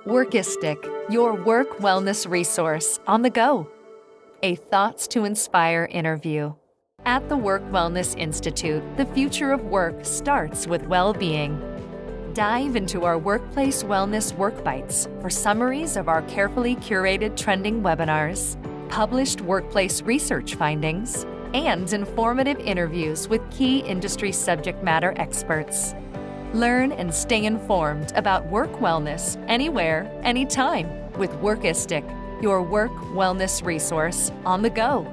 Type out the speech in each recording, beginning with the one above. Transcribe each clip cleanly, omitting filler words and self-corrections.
Workistic, your work wellness resource on the go. A Thoughts to Inspire interview. At the Work Wellness Institute, the future of work starts with well-being. Dive into our Workplace Wellness Work Bites for summaries of our carefully curated trending webinars, published workplace research findings, and informative interviews with key industry subject matter experts. Learn and stay informed about work wellness anywhere, anytime with Workistic, your work wellness resource on the go.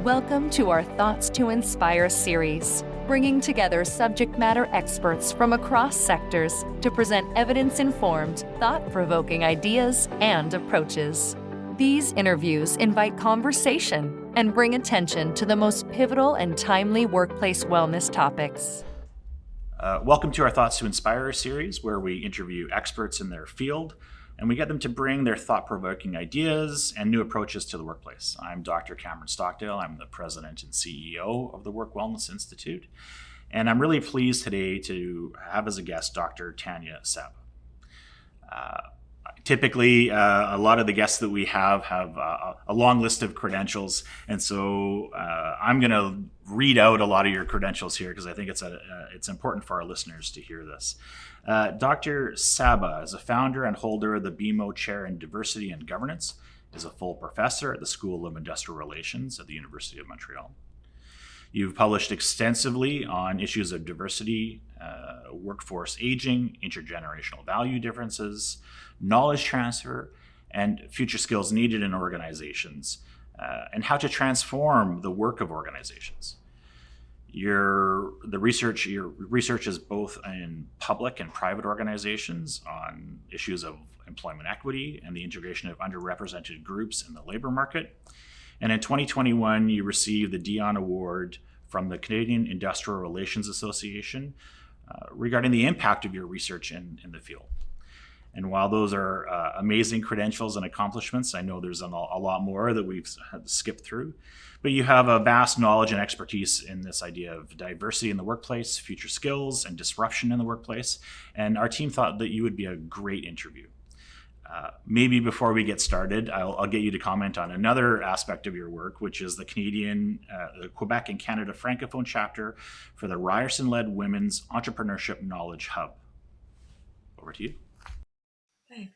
Welcome to our Thoughts to Inspire series, bringing together subject matter experts from across sectors to present evidence-informed, thought-provoking ideas and approaches. These interviews invite conversation and bring attention to the most pivotal and timely workplace wellness topics. Welcome to our Thoughts to Inspire series, where we interview experts in their field and we get them to bring their thought-provoking ideas and new approaches to the workplace. I'm Dr. Cameron Stockdale. I'm the president and CEO of the Work Wellness Institute. And I'm really pleased today to have as a guest Dr. Tania Saba. Typically, a lot of the guests that we have a long list of credentials, and so I'm going to read out a lot of your credentials here because I think it's important for our listeners to hear this. Dr. Saba is a founder and holder of the BMO Chair in Diversity and Governance, is a full professor at the School of Industrial Relations at the University of Montreal. You've published extensively on issues of diversity, workforce aging, intergenerational value differences, knowledge transfer, and future skills needed in organizations, and how to transform the work of organizations. Your research is both in public and private organizations on issues of employment equity and the integration of underrepresented groups in the labor market. And in 2021, you received the Dion Award from the Canadian Industrial Relations Association regarding the impact of your research in the field. And while those are amazing credentials and accomplishments, I know there's a lot more that we've had to skip through, but you have a vast knowledge and expertise in this idea of diversity in the workplace, future skills, and disruption in the workplace. And our team thought that you would be a great interview. Maybe before we get started, I'll get you to comment on another aspect of your work, which is the the Quebec and Canada Francophone chapter for the Ryerson-led Women's Entrepreneurship Knowledge Hub. Over to you. Okay.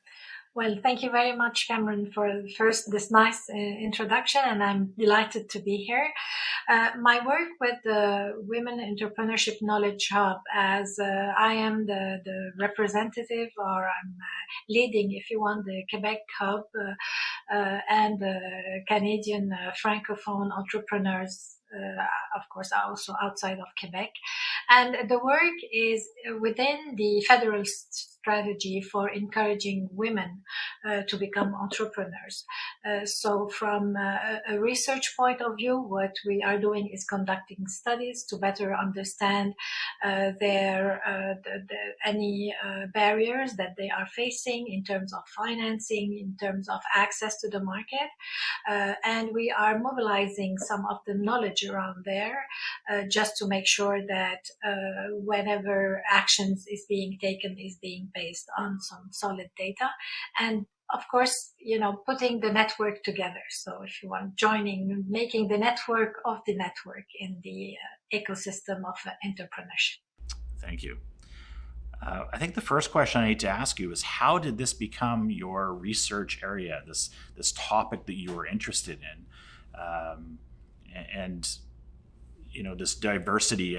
Well, thank you very much, Cameron, for this nice introduction, and I'm delighted to be here. My work with the Women Entrepreneurship Knowledge Hub, as I am the representative, or I'm leading, if you want, the Quebec Hub and the Canadian Francophone entrepreneurs, of course, also outside of Quebec. And the work is within the federal strategy for encouraging women to become entrepreneurs. So from a research point of view, what we are doing is conducting studies to better understand any barriers that they are facing in terms of financing, in terms of access to the market. And we are mobilizing some of the knowledge around there just to make sure that whenever actions is being taken is being based on some solid data, and of course, putting the network together. So if you want, making the network of the network in the ecosystem of entrepreneurship. Thank you. I think the first question I need to ask you is, how did this become your research area, this topic that you were interested in, and this diversity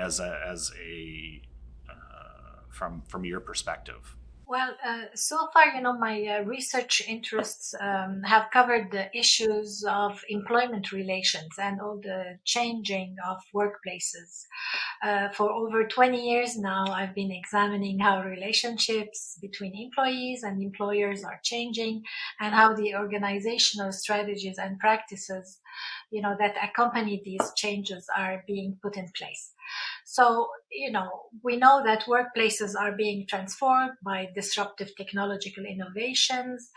from your perspective? Well, so far, my research interests have covered the issues of employment relations and all the changing of workplaces. For over 20 years now, I've been examining how relationships between employees and employers are changing, and how the organizational strategies and practices, that accompany these changes are being put in place. So, we know that workplaces are being transformed by disruptive technological innovations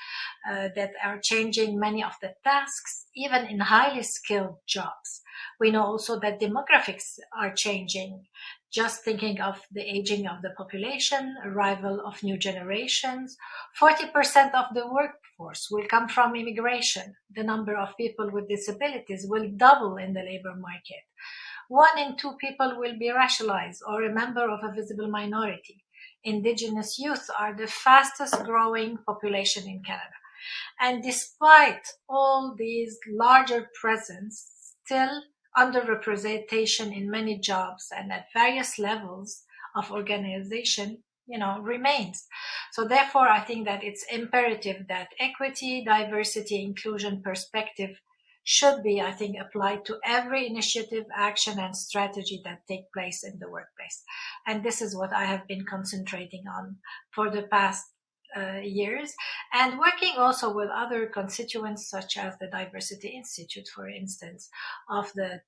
that are changing many of the tasks, even in highly skilled jobs. We know also that demographics are changing. Just thinking of the aging of the population, arrival of new generations, 40% of the workforce will come from immigration. The number of people with disabilities will double in the labor market. 1 in 2 people will be racialized or a member of a visible minority. Indigenous youth are the fastest growing population in Canada. And despite all these larger presence, still underrepresentation in many jobs and at various levels of organization, remains. So therefore, I think that it's imperative that equity, diversity, inclusion perspective should be, I think, applied to every initiative, action, and strategy that take place in the workplace. And this is what I have been concentrating on for the past years, and working also with other constituents such as the Diversity Institute, for instance, of the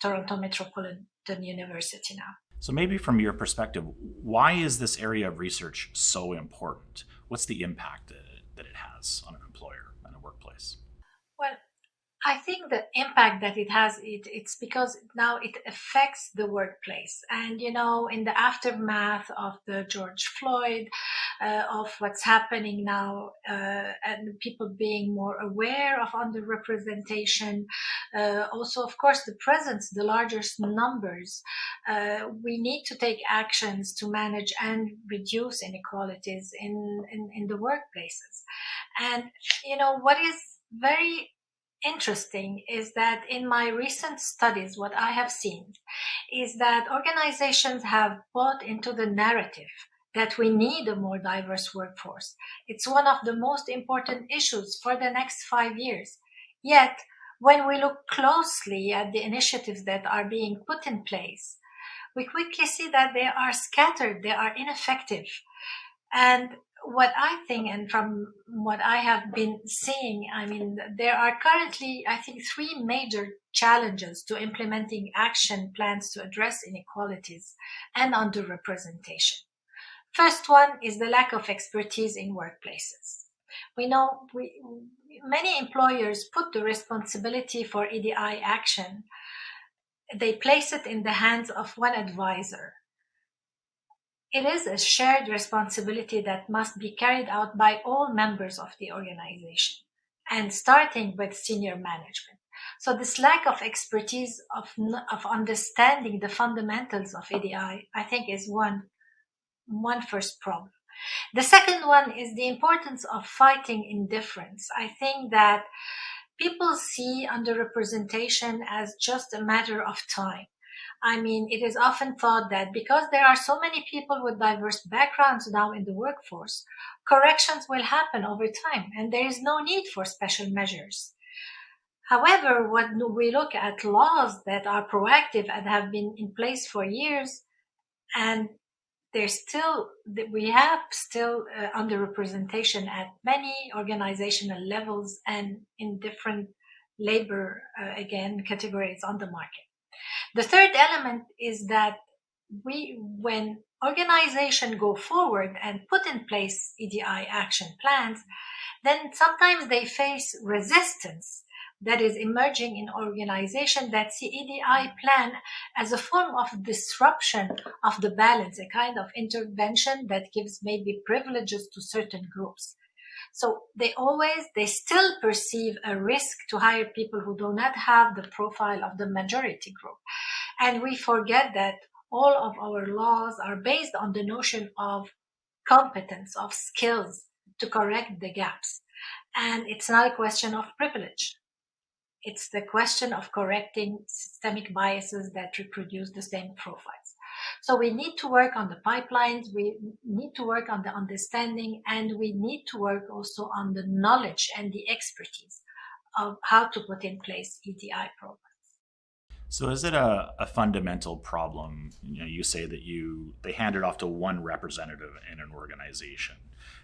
Toronto Metropolitan University now. So maybe from your perspective, why is this area of research so important? What's the impact that it has on an employer and a workplace? Well, I think the impact that it has, it's because now it affects the workplace. And, in the aftermath of the George Floyd, of what's happening now, and people being more aware of underrepresentation, also, of course, the presence, the largest numbers, we need to take actions to manage and reduce inequalities in the workplaces. And, what is very interesting is that in my recent studies, what I have seen is that organizations have bought into the narrative that we need a more diverse workforce. It's one of the most important issues for the next 5 years. Yet, when we look closely at the initiatives that are being put in place, we quickly see that they are scattered, they are ineffective. And what I think, and from what I have been seeing, there are currently, I think, 3 major challenges to implementing action plans to address inequalities and underrepresentation. First one is the lack of expertise in workplaces. We know many employers put the responsibility for EDI action, they place it in the hands of one advisor. It is a shared responsibility that must be carried out by all members of the organization, and starting with senior management. So this lack of expertise of understanding the fundamentals of EDI, I think, is one first problem. The second one is the importance of fighting indifference. I think that people see underrepresentation as just a matter of time. It is often thought that because there are so many people with diverse backgrounds now in the workforce, corrections will happen over time and there is no need for special measures. However, when we look at laws that are proactive and have been in place for years, and we have still underrepresentation at many organizational levels and in different labor, categories on the market. The third element is that when organizations go forward and put in place EDI action plans, then sometimes they face resistance that is emerging in organizations that see EDI plan as a form of disruption of the balance, a kind of intervention that gives maybe privileges to certain groups. So they still perceive a risk to hire people who do not have the profile of the majority group. And we forget that all of our laws are based on the notion of competence, of skills to correct the gaps. And it's not a question of privilege. It's the question of correcting systemic biases that reproduce the same profiles. So we need to work on the pipelines, we need to work on the understanding, and we need to work also on the knowledge and the expertise of how to put in place EDI programs. So is it a fundamental problem? You say that they hand it off to one representative in an organization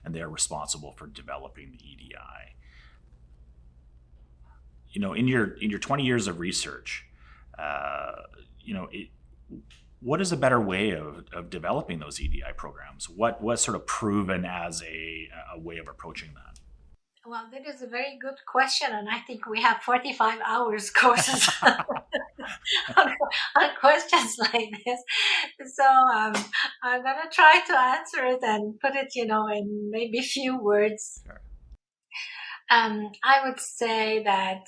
and they're responsible for developing the EDI. In your 20 years of research, what is a better way of developing those EDI programs? What's sort of proven as a way of approaching that? Well, that is a very good question, and I think we have 45 hours courses on questions like this. So I'm going to try to answer it and put it, in maybe few words. Sure. I would say that,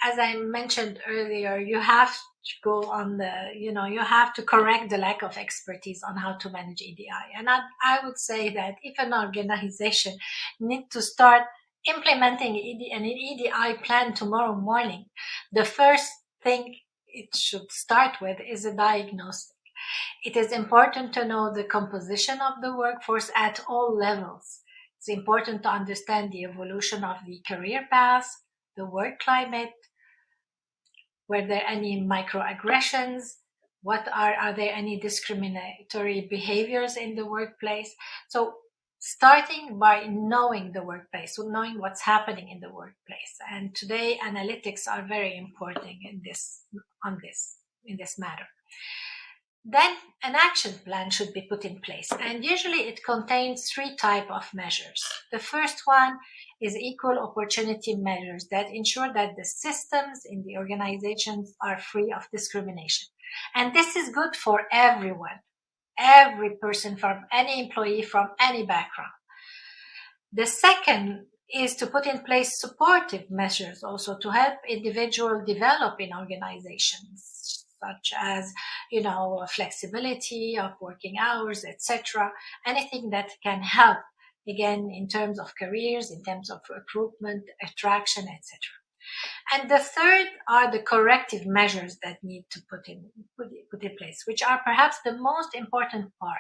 as I mentioned earlier, you have to go on you have to correct the lack of expertise on how to manage EDI. And I would say that if an organization needs to start implementing an EDI plan tomorrow morning, the first thing it should start with is a diagnostic. It is important to know the composition of the workforce at all levels. It's important to understand the evolution of the career path, the work climate. Were there any microaggressions? Are there any discriminatory behaviors in the workplace? So starting by knowing the workplace, so knowing what's happening in the workplace. And today analytics are very important in this matter. Then an action plan should be put in place, and usually it contains 3 types of measures. The first one is equal opportunity measures that ensure that the systems in the organizations are free of discrimination. And this is good for everyone, every person, from any employee from any background. The second is to put in place supportive measures also to help individuals develop in organizations, such as, flexibility of working hours, etc. Anything that can help, again, in terms of careers, in terms of recruitment, attraction, etc. And the third are the corrective measures that need to put in place, which are perhaps the most important part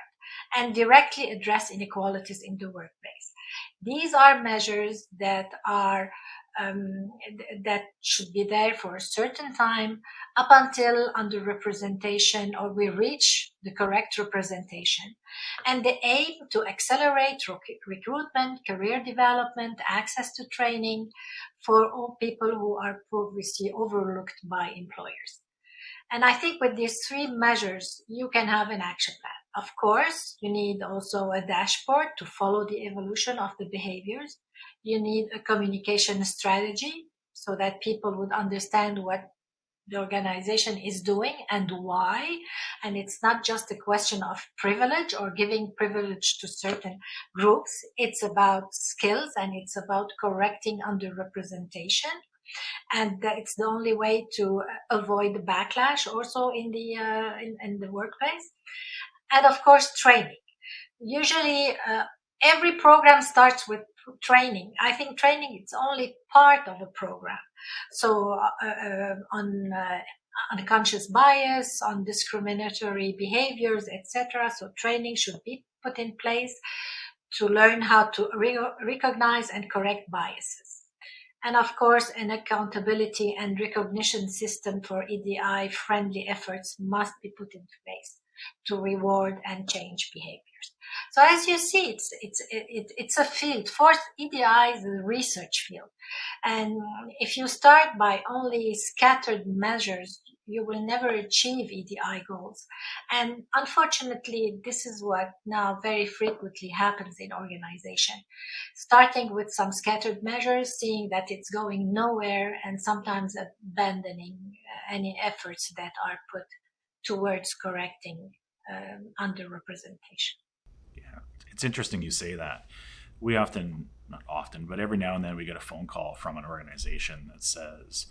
and directly address inequalities in the workplace. These are measures that are that should be there for a certain time up until underrepresentation or we reach the correct representation. And they aim to accelerate recruitment, career development, access to training for all people who are previously overlooked by employers. And I think with these 3 measures, you can have an action plan. Of course, you need also a dashboard to follow the evolution of the behaviors. You need a communication strategy so that people would understand what the organization is doing and why. And it's not just a question of privilege or giving privilege to certain groups. It's about skills and it's about correcting underrepresentation. And it's the only way to avoid the backlash also in the workplace. And of course, training. Usually, every program starts with training. I think training is only part of a program. So on unconscious bias, on discriminatory behaviors, etc. So training should be put in place to learn how to recognize and correct biases. And of course, an accountability and recognition system for EDI-friendly efforts must be put in place to reward and change behaviors. So as you see, it's a field. Fourth, EDI is a research field. And if you start by only scattered measures, you will never achieve EDI goals. And unfortunately, this is what now very frequently happens in organization. Starting with some scattered measures, seeing that it's going nowhere, and sometimes abandoning any efforts that are put towards correcting underrepresentation. Yeah, it's interesting you say that. We often, not often, but every now and then we get a phone call from an organization that says,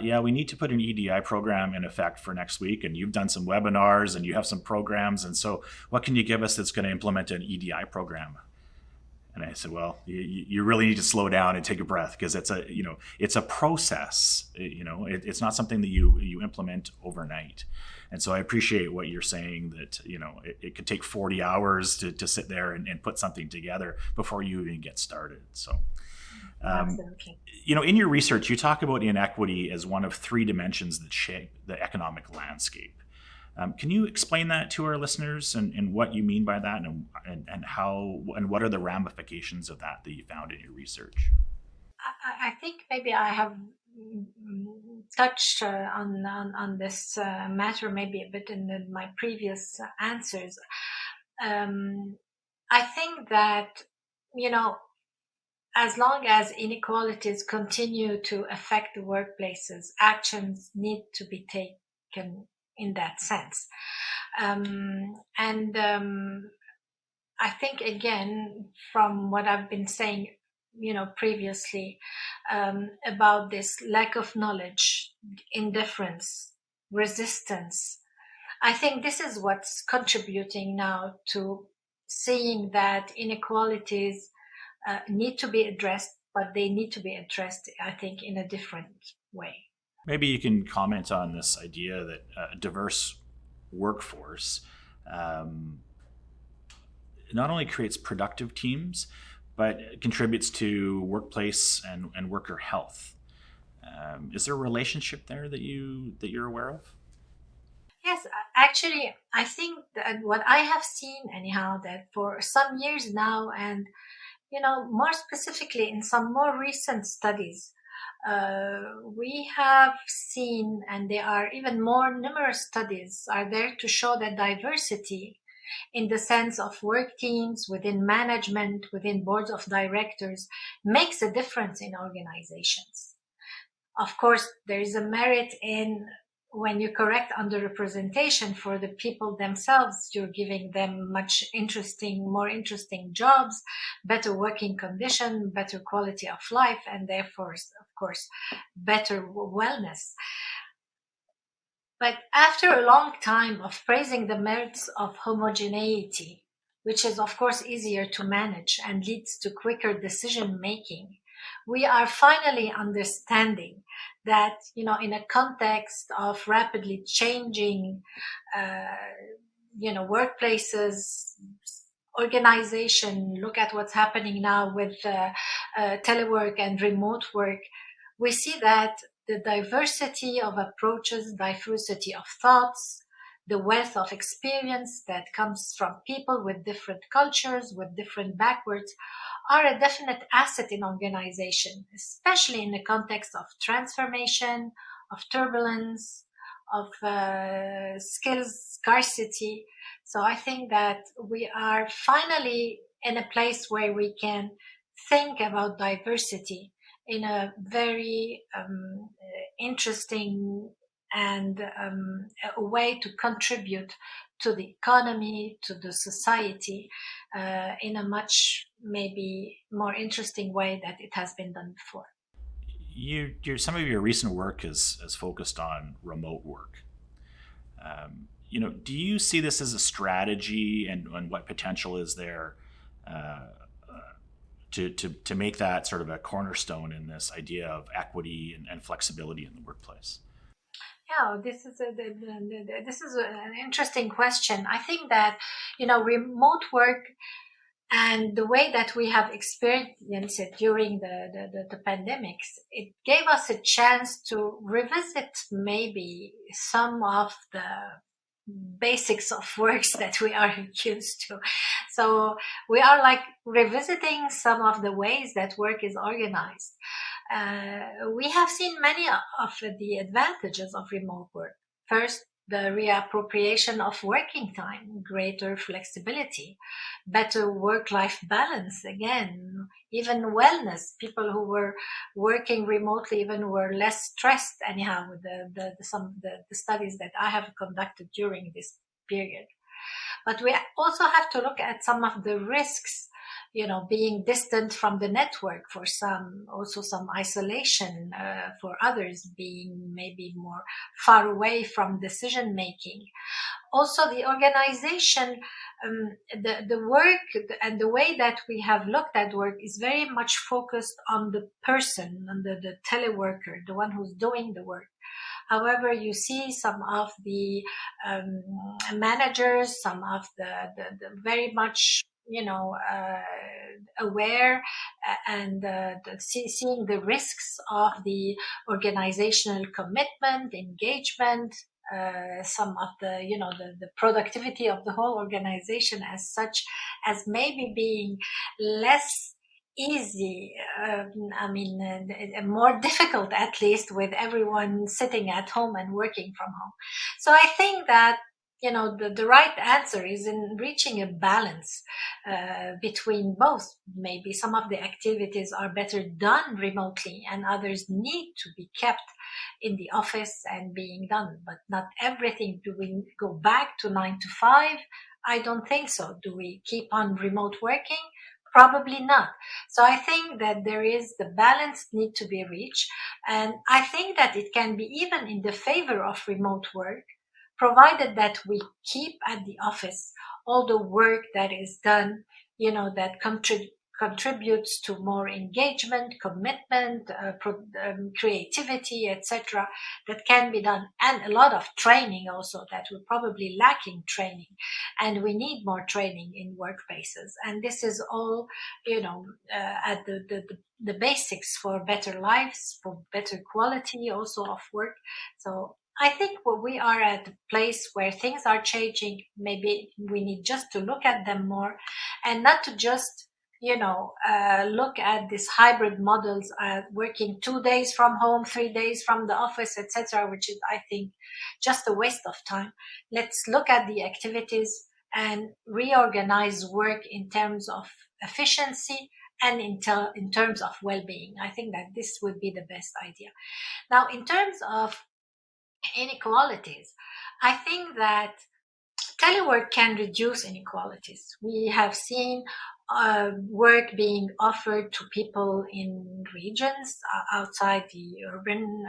we need to put an EDI program in effect for next week, and you've done some webinars and you have some programs, and so what can you give us that's going to implement an EDI program? And I said, well, you really need to slow down and take a breath, because it's a process. It's not something that you implement overnight. And so I appreciate what you're saying, that it could take 40 hours to sit there and put something together before you even get started. So, Absolutely. In your research, you talk about inequity as one of 3 dimensions that shape the economic landscape. Can you explain that to our listeners and what you mean by that, and how and what are the ramifications of that you found in your research? I think maybe I have touched on this matter maybe a bit in my previous answers. I think that, as long as inequalities continue to affect the workplaces, actions need to be taken in that sense. And I think, again, from what I've been saying, previously, about this lack of knowledge, indifference, resistance, I think this is what's contributing now to seeing that inequalities need to be addressed, but they need to be addressed, I think, in a different way. Maybe you can comment on this idea that a diverse workforce not only creates productive teams, but contributes to workplace and worker health. Is there a relationship there that you're aware of? Yes, actually, I think that what I have seen, anyhow, that for some years now, and more specifically in some more recent studies, we have seen, and there are even more numerous studies are there to show that diversity in the sense of work teams, within management, within boards of directors, makes a difference in organizations. Of course, there is a merit in when you correct underrepresentation for the people themselves, you're giving them more interesting jobs, better working condition, better quality of life, and therefore, of course, better wellness. But after a long time of praising the merits of homogeneity, which is of course easier to manage and leads to quicker decision making, we are finally understanding that, in a context of rapidly changing, workplaces, organization, look at what's happening now with telework and remote work, we see that the diversity of approaches, diversity of thoughts, the wealth of experience that comes from people with different cultures, with different backgrounds, are a definite asset in organization, especially in the context of transformation, of turbulence, of skills scarcity. So I think that we are finally in a place where we can think about diversity in a very interesting and a way to contribute to the economy, to the society, in a much maybe more interesting way that it has been done before. Some of your recent work is focused on remote work. Do you see this as a strategy, and what potential is there to make that sort of a cornerstone in this idea of equity and flexibility in the workplace? Yeah, this is an interesting question. I think that remote work and the way that we have experienced it during the pandemics, it gave us a chance to revisit maybe some of the basics of works that we are used to. So we are like revisiting some of the ways that work is organized. We have seen many of the advantages of remote work. First, the reappropriation of working time, greater flexibility, better work-life balance, again, even wellness. People who were working remotely even were less stressed anyhow with the studies that I have conducted during this period. But we also have to look at some of the risks, being distant from the network for some, also some isolation for others, being maybe more far away from decision making. Also, the organization, the work and the way that we have looked at work is very much focused on the person, on the teleworker, the one who's doing the work. However, you see some of the managers, some of the very much, aware and seeing the risks of the organizational commitment, engagement, some of the productivity of the whole organization as such, as maybe being less easy. More difficult, at least, with everyone sitting at home and working from home. So I think that, the right answer is in reaching a balance between both. Maybe some of the activities are better done remotely and others need to be kept in the office and being done, but not everything. Do we go back to 9 to 5? I don't think so. Do we keep on remote working? Probably not. So I think that there is the balance need to be reached. And I think that it can be even in the favor of remote work, provided that we keep at the office all the work that is done, that contributes to more engagement, commitment, creativity, etc., that can be done, and a lot of training also that we're probably lacking training, and we need more training in workplaces. And this is all, at the basics for better lives, for better quality also of work. So I think we are at a place where things are changing. Maybe we need just to look at them more and not to just look at these hybrid models, working 2 days from home, 3 days from the office, etc., which is, I think, just a waste of time. Let's look at the activities and reorganize work in terms of efficiency and in terms of well-being. I think that this would be the best idea. Now, in terms of inequalities, I think that telework can reduce inequalities. We have seen work being offered to people in regions outside the urban,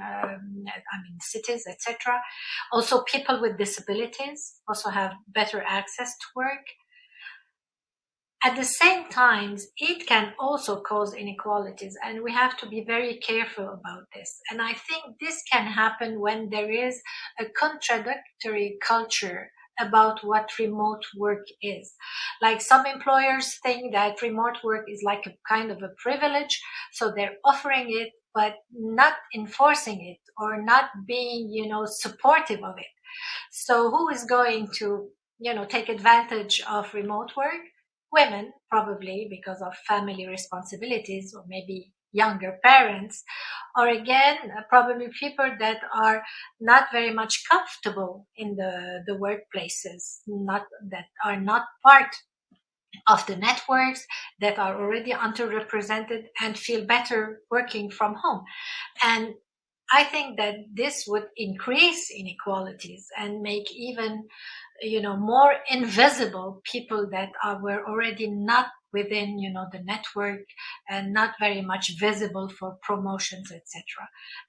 cities, etc. Also, people with disabilities also have better access to work. At the same time, it can also cause inequalities, and we have to be very careful about this. And I think this can happen when there is a contradictory culture about what remote work is. Like, some employers think that remote work is like a kind of a privilege, so they're offering it, but not enforcing it or not being, supportive of it. So who is going to, take advantage of remote work? Women, probably because of family responsibilities, or maybe younger parents, or again, probably people that are not very much comfortable in the workplaces, that are not part of the networks, that are already underrepresented and feel better working from home. And I think that this would increase inequalities and make even, more invisible people that were already not within, the network and not very much visible for promotions, etc.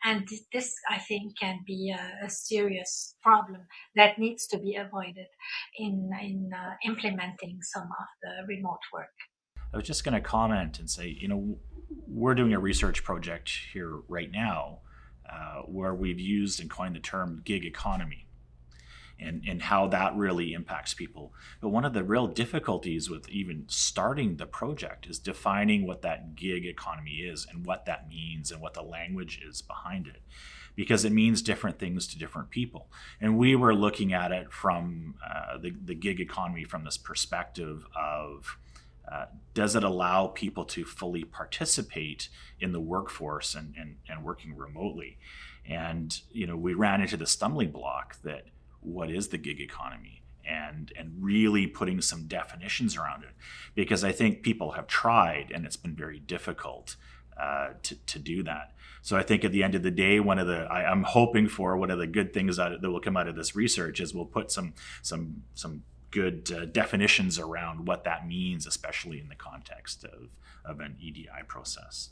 And this, I think, can be a serious problem that needs to be avoided in implementing some of the remote work. I was just going to comment and say, we're doing a research project here right now where we've used and coined the term gig economy and how that really impacts people. But one of the real difficulties with even starting the project is defining what that gig economy is and what that means and what the language is behind it, because it means different things to different people. And we were looking at it from the gig economy from this perspective of does it allow people to fully participate in the workforce and working remotely? And we ran into the stumbling block that what is the gig economy, and really putting some definitions around it, because I think people have tried and it's been very difficult to do that. So I think at the end of the day, I'm hoping for one of the good things that will come out of this research is we'll put some good definitions around what that means, especially in the context of an EDI process.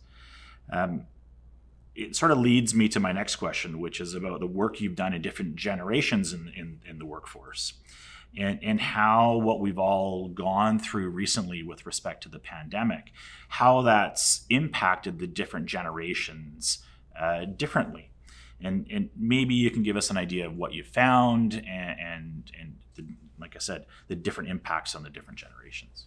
It sort of leads me to my next question, which is about the work you've done in different generations in the workforce, and how what we've all gone through recently with respect to the pandemic, how that's impacted the different generations differently. And maybe you can give us an idea of what you found and like I said, the different impacts on the different generations.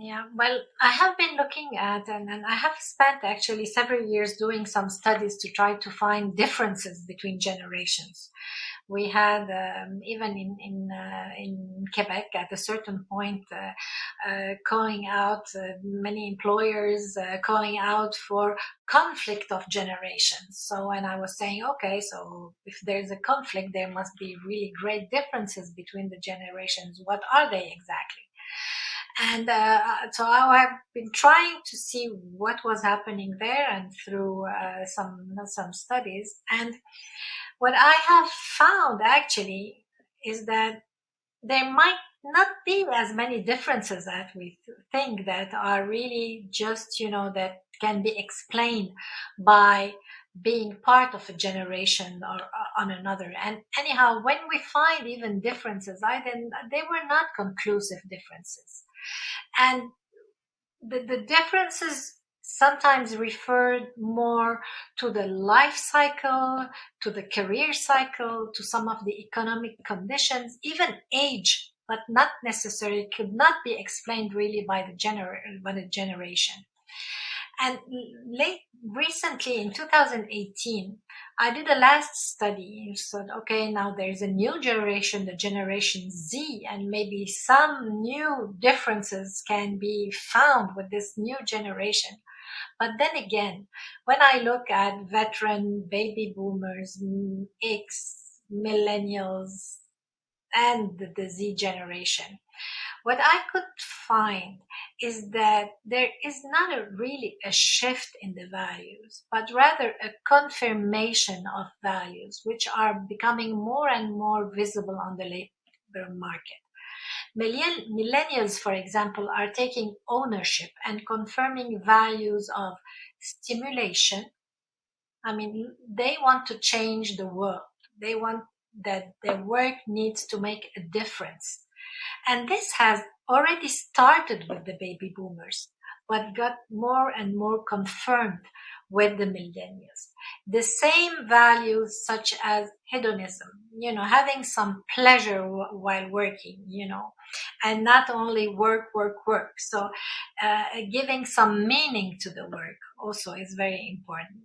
Yeah, well, I have been looking at, and I have spent actually several years doing some studies to try to find differences between generations. We had even in Quebec at a certain point calling out many employers calling out for conflict of generations. So when I was saying, okay, so if there's a conflict, there must be really great differences between the generations. What are they exactly? And so I have been trying to see what was happening there, and through some studies. And what I have found actually is that there might not be as many differences as we think, that are really just, that can be explained by being part of a generation or on another. And anyhow, when we find even differences, they were not conclusive differences. And the differences sometimes referred more to the life cycle, to the career cycle, to some of the economic conditions, even age, but not necessarily, could not be explained really by the generation. And recently in 2018, I did a last study. You said, okay, now there's a new generation, the Generation Z, and maybe some new differences can be found with this new generation. But then again, when I look at veteran baby boomers, X, millennials, and the Z generation, what I could find is that there is not really a shift in the values, but rather a confirmation of values, which are becoming more and more visible on the labor market. Millennials, for example, are taking ownership and confirming values of stimulation. I mean, they want to change the world. They want that their work needs to make a difference. And this has already started with the baby boomers, but got more and more confirmed with the millennials. The same values such as hedonism, having some pleasure while working, and not only work. So giving some meaning to the work also is very important.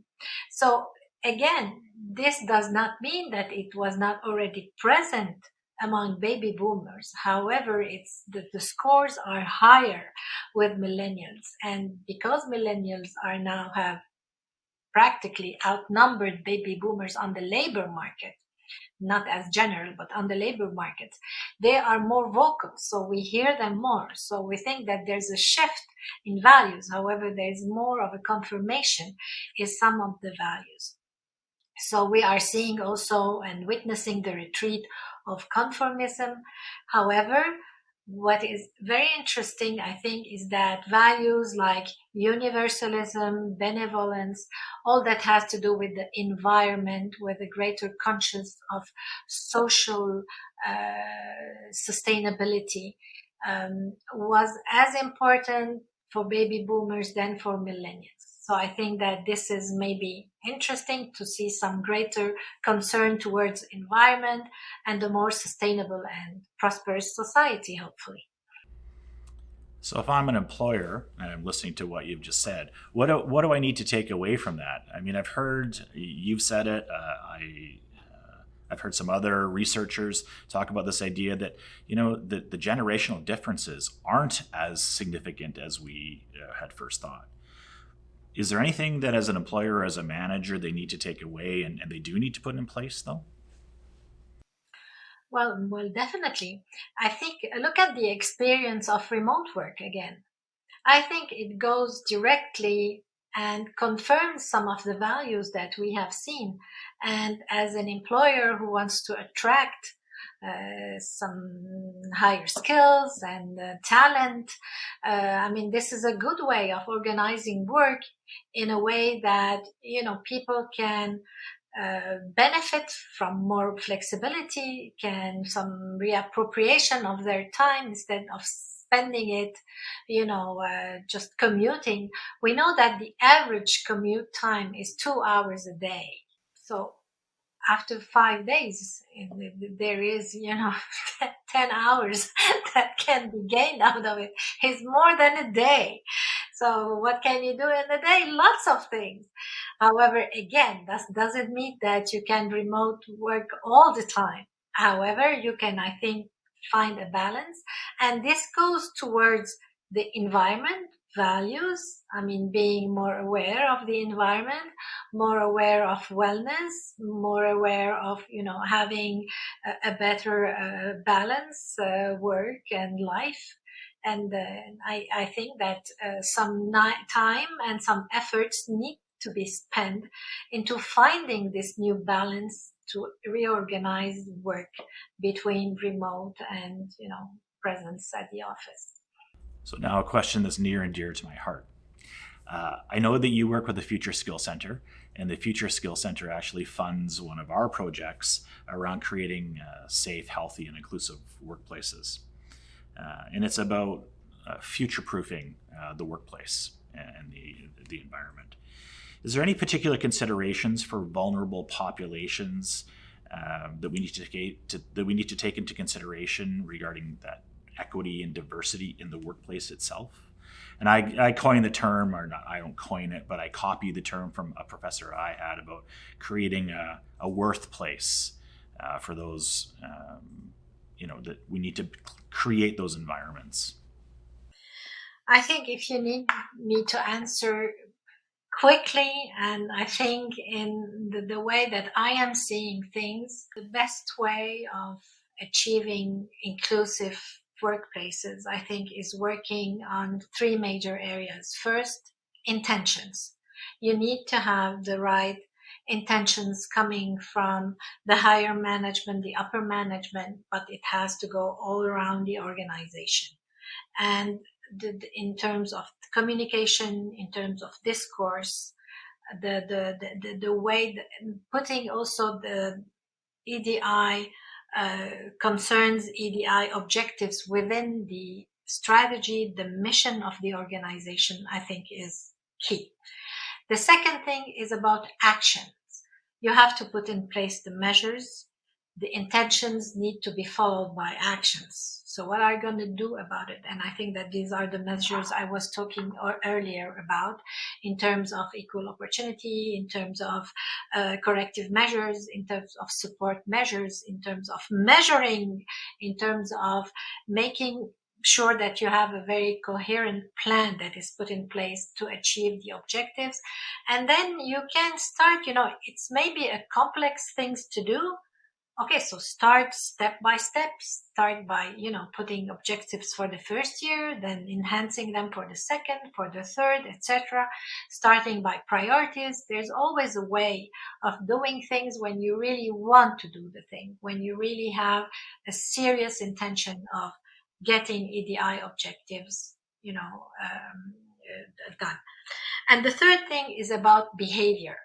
So again, this does not mean that it was not already present among baby boomers. However, it's the scores are higher with millennials, and because millennials are now have practically outnumbered baby boomers on the labor market, not as general, but on the labor market, they are more vocal, so we hear them more. So we think that there's a shift in values. However, there's more of a confirmation in some of the values. So we are seeing also and witnessing the retreat of conformism. However, what is very interesting, I think, is that values like universalism, benevolence, all that has to do with the environment, with a greater conscience of social sustainability, was as important for baby boomers than for millennials. So I think that this is maybe interesting to see some greater concern towards environment and a more sustainable and prosperous society, hopefully. So if I'm an employer and I'm listening to what you've just said, what do I need to take away from that? I mean, I've heard you've said it. I've heard some other researchers talk about this idea that the generational differences aren't as significant as we had first thought. Is there anything that as an employer or as a manager they need to take away and they do need to put in place though? Well, definitely. I think look at the experience of remote work again. I think it goes directly and confirms some of the values that we have seen. And as an employer who wants to attract some higher skills and talent, I mean, this is a good way of organizing work in a way that, people can benefit from more flexibility, can some reappropriation of their time instead of spending it, just commuting. We know that the average commute time is 2 hours a day. So after 5 days, there is, 10 hours that can be gained out of it. It's more than a day. So what can you do in a day? Lots of things. However, again, that doesn't mean that you can remote work all the time. However, you can, I think, find a balance. And this goes towards the environment, values. I mean, being more aware of the environment, more aware of wellness, more aware of, having a better balance, work and life. And I think that some time and some efforts need to be spent into finding this new balance to reorganize work between remote and, presence at the office. So now a question that's near and dear to my heart. I know that you work with the Future Skills Centre, and the Future Skills Centre actually funds one of our projects around creating safe, healthy, and inclusive workplaces. And it's about future-proofing the workplace and the environment. Is there any particular considerations for vulnerable populations that we need to take into consideration regarding that equity and diversity in the workplace itself? And I coined the term, or not, I don't coin it, but I copy the term from a professor I had about creating a worth place for those, that we need to create those environments. I think if you need me to answer quickly, and I think in the way that I am seeing things, the best way of achieving inclusive workplaces, I think, is working on three major areas. First, intentions. You need to have the right intentions coming from the higher management, the upper management, but it has to go all around the organization. And in terms of communication, in terms of discourse, the way putting also the EDI concerns, EDI objectives within the strategy, the mission of the organization, I think is key. The second thing is about actions. You have to put in place the measures. The intentions need to be followed by actions. So what are you going to do about it? And I think that these are the measures I was talking earlier about in terms of equal opportunity, in terms of corrective measures, in terms of support measures, in terms of measuring, in terms of making sure that you have a very coherent plan that is put in place to achieve the objectives. And then you can start, it's maybe a complex things to do. Okay, so start step by step, start by, putting objectives for the first year, then enhancing them for the second, for the third, etc. Starting by priorities. There's always a way of doing things when you really want to do the thing, when you really have a serious intention of getting EDI objectives, done. And the third thing is about behavior.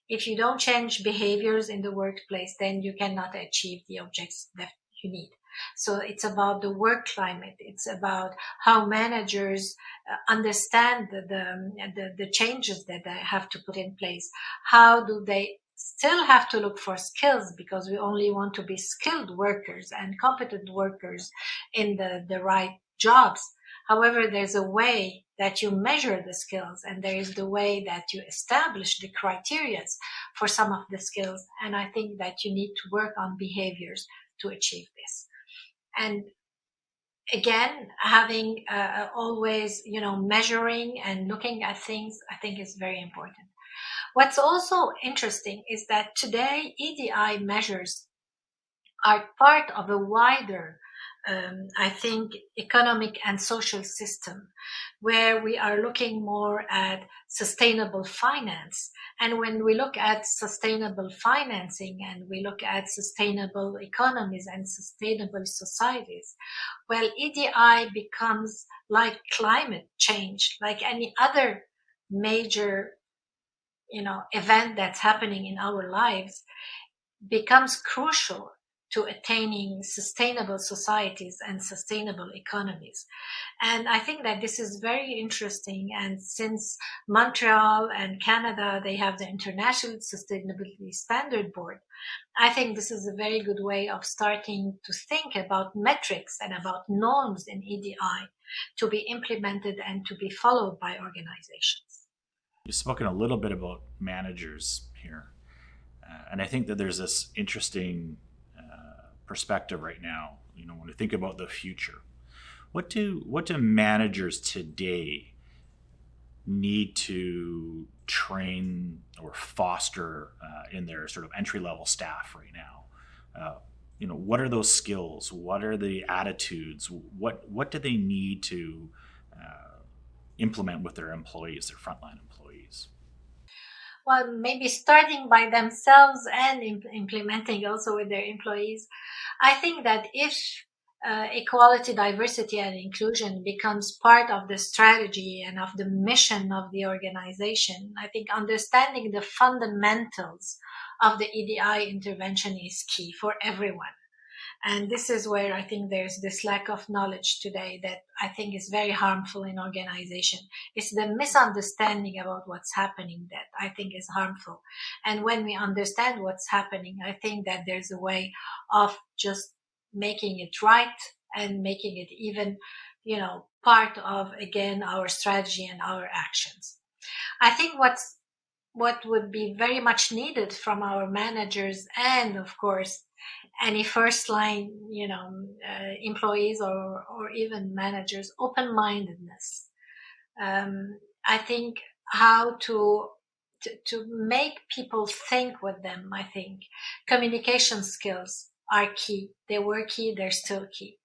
If you don't change behaviors in the workplace, then you cannot achieve the objectives that you need. So it's about the work climate. It's about how managers understand the changes that they have to put in place. How do they still have to look for skills, because we only want to be skilled workers and competent workers in the right jobs. However, there's a way that you measure the skills, and there is the way that you establish the criteria for some of the skills. And I think that you need to work on behaviors to achieve this. And again, having always, measuring and looking at things, I think is very important. What's also interesting is that today EDI measures are part of a wider I think, economic and social system, where we are looking more at sustainable finance. And when we look at sustainable financing and we look at sustainable economies and sustainable societies, well, EDI becomes like climate change, like any other major, event that's happening in our lives, becomes crucial to attaining sustainable societies and sustainable economies. And I think that this is very interesting. And since Montreal and Canada, they have the International Sustainability Standard Board, I think this is a very good way of starting to think about metrics and about norms in EDI to be implemented and to be followed by organizations. You've spoken a little bit about managers here. And I think that there's this interesting perspective right now, when we think about the future. What do managers today need to train or foster in their sort of entry-level staff right now? What are those skills? What are the attitudes? What do they need to implement with their employees, their frontline employees? Well, maybe starting by themselves and implementing also with their employees. I think that if equality, diversity, and inclusion becomes part of the strategy and of the mission of the organization, I think understanding the fundamentals of the EDI intervention is key for everyone. And this is where I think there's this lack of knowledge today that I think is very harmful in organization. It's the misunderstanding about what's happening that I think is harmful. And when we understand what's happening, I think that there's a way of just making it right and making it even, part of, again, our strategy and our actions. I think what would be very much needed from our managers and, of course, any first line, employees or even managers, open-mindedness. I think how to make people think with them. I think communication skills are key. They were key. They're still key.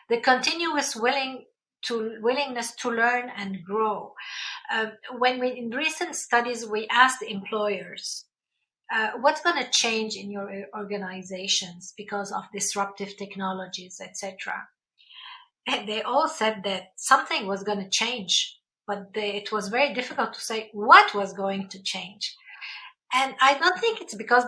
The continuous willingness to learn and grow. In recent studies, we asked employers, what's going to change in your organizations because of disruptive technologies, etc. And they all said that something was going to change, but it was very difficult to say what was going to change. And I don't think it's because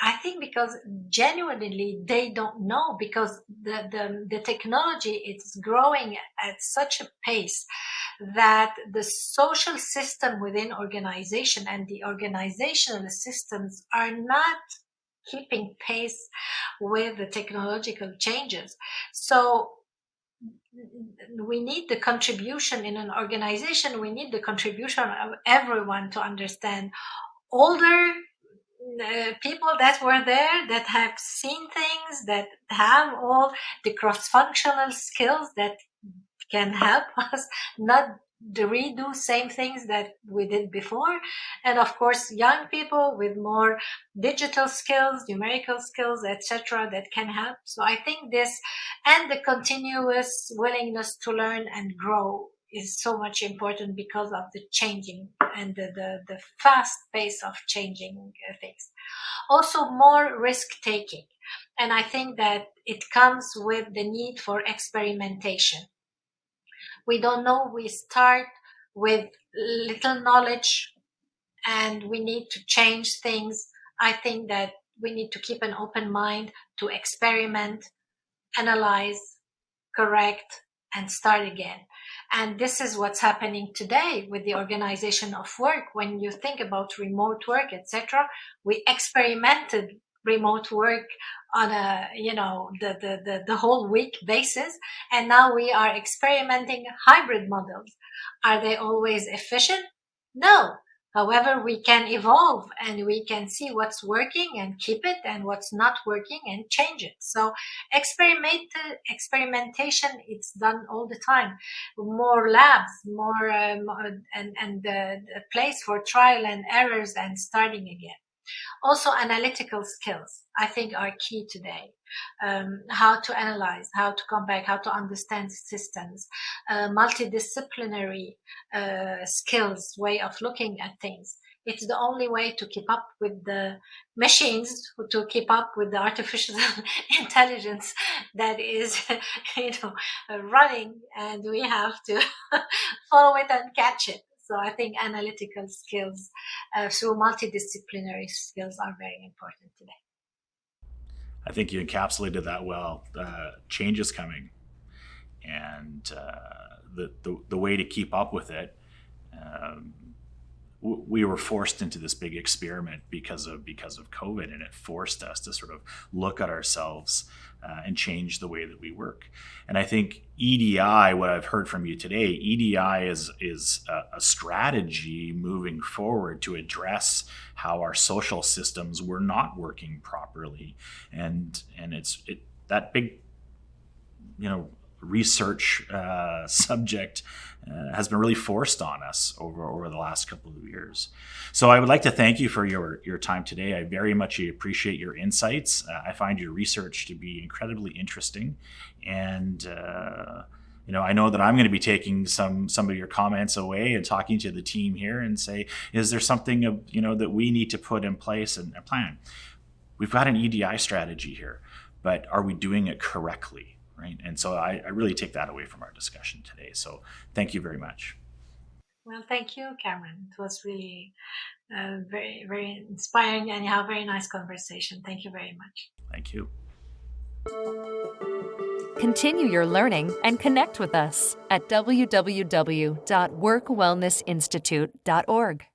I think because genuinely they don't know, because the technology is growing at such a pace that the social system within organization and the organizational systems are not keeping pace with the technological changes. So we need the contribution in an organization. We need the contribution of everyone to understand. Older people that were there, that have seen things, that have all the cross-functional skills that can help us not redo same things that we did before. And of course, young people with more digital skills, numerical skills, etc., that can help. So I think this and the continuous willingness to learn and grow is so much important because of the changing and the fast pace of changing things. Also, more risk-taking. And I think that it comes with the need for experimentation. We don't know, we start with little knowledge and we need to change things. I think that we need to keep an open mind to experiment, analyze, correct, and start again. And this is what's happening today with the organization of work. When you think about remote work, etc., we experimented remote work on a, the whole week basis. And now we are experimenting hybrid models. Are they always efficient? No. However, we can evolve and we can see what's working and keep it and what's not working and change it. So experimentation, it's done all the time. More labs, more and the place for trial and errors and starting again. Also, analytical skills, I think, are key today. How to analyze, how to come back, how to understand systems, multidisciplinary skills, way of looking at things. It's the only way to keep up with the machines, to keep up with the artificial intelligence that is, running, and we have to follow it and catch it. So I think analytical skills through multidisciplinary skills are very important today. I think you encapsulated that well. Change is coming, and the way to keep up with it. We were forced into this big experiment because of COVID, and it forced us to sort of look at ourselves and change the way that we work. And I think EDI, what I've heard from you today, EDI is a strategy moving forward to address how our social systems were not working properly, and it's that big, research subject has been really forced on us over the last couple of years. So I would like to thank you for your time today. I very much appreciate your insights. I find your research to be incredibly interesting, and I know that I'm going to be taking some of your comments away and talking to the team here and say, is there something that we need to put in place and a plan? We've got an EDI strategy here, but are we doing it correctly? Right. And so I really take that away from our discussion today. So thank you very much. Well, thank you, Cameron. It was really very, very inspiring, and you have a very nice conversation. Thank you very much. Thank you. Continue your learning and connect with us at www.workwellnessinstitute.org.